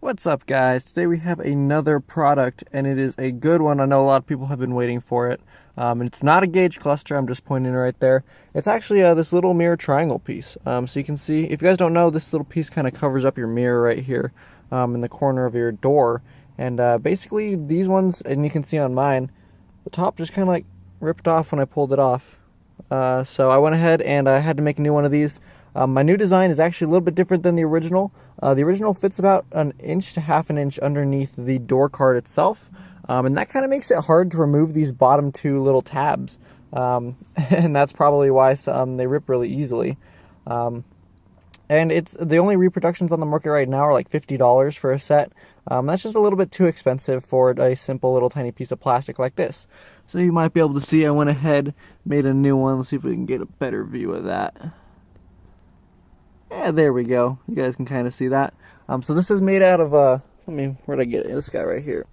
What's up, guys? Today we have another product, and it is a good one. I know a lot of people have been waiting for it. And it's not a gauge cluster, I'm just pointing right there. It's actually this little mirror triangle piece. So you can see, if you guys don't know, this little piece kind of covers up your mirror right here in the corner of your door. And basically these ones, and you can see on mine, the top just kind of like ripped off when I pulled it off. So I went ahead and I had to make a new one of these. My new design is actually a little bit different than the original. The original fits about an inch to half an inch underneath the door card itself. And that kind of makes it hard to remove these bottom two little tabs. And that's probably why they rip really easily. And it's the only reproductions on the market right now are like $50 for a set. That's just a little bit too expensive for a simple little tiny piece of plastic like this. So you might be able to see I went ahead, made a new one. Let's see if we can get a better view of that. Yeah, there we go. You guys can kind of see that. So this is made out of, where'd I get it? This guy right here.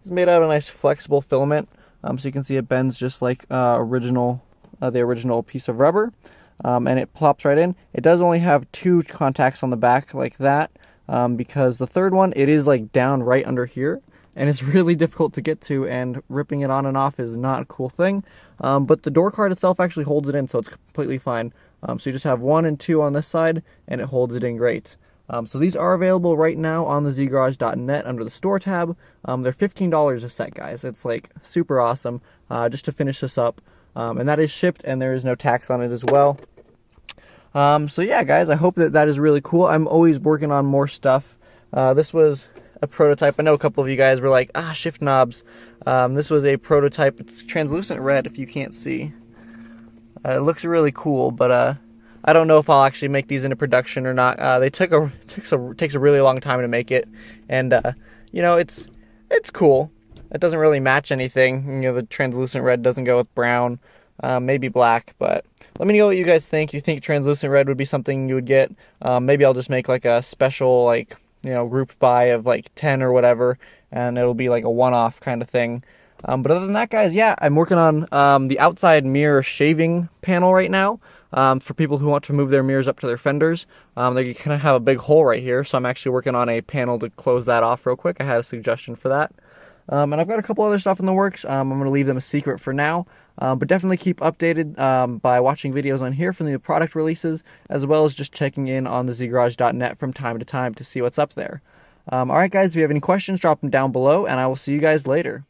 It's made out of a nice flexible filament. So you can see it bends just like the original piece of rubber. And it plops right in. It does only have two contacts on the back like that. Because the third one, it is like down right under here. And it's really difficult to get to, and ripping it on and off is not a cool thing. But the door card itself actually holds it in, so it's completely fine. So you just have 1 and 2 on this side, and it holds it in great. So these are available right now on the zgarage.net under the store tab. They're $15 a set, guys. It's like super awesome just to finish this up. And that is shipped, and there is no tax on it as well. So yeah, guys, I hope that is really cool. I'm always working on more stuff. This was a prototype. I know a couple of you guys were like, shift knobs. This was a prototype. It's translucent red if you can't see. It looks really cool, but I don't know if I'll actually make these into production or not. They takes a really long time to make it, and you know, it's cool. It doesn't really match anything. You know, the translucent red doesn't go with brown, maybe black. But let me know what you guys think. You think translucent red would be something you would get? Maybe I'll just make like a special, like, you know, group buy of like 10 or whatever, and it'll be like a one-off kind of thing. But other than that, guys, yeah, I'm working on the outside mirror shaving panel right now for people who want to move their mirrors up to their fenders. They kind of have a big hole right here, so I'm actually working on a panel to close that off real quick. I had a suggestion for that. And I've got a couple other stuff in the works. I'm going to leave them a secret for now, but definitely keep updated by watching videos on here for the new product releases, as well as just checking in on the zgarage.net from time to time to see what's up there. Alright, guys, if you have any questions, drop them down below, and I will see you guys later.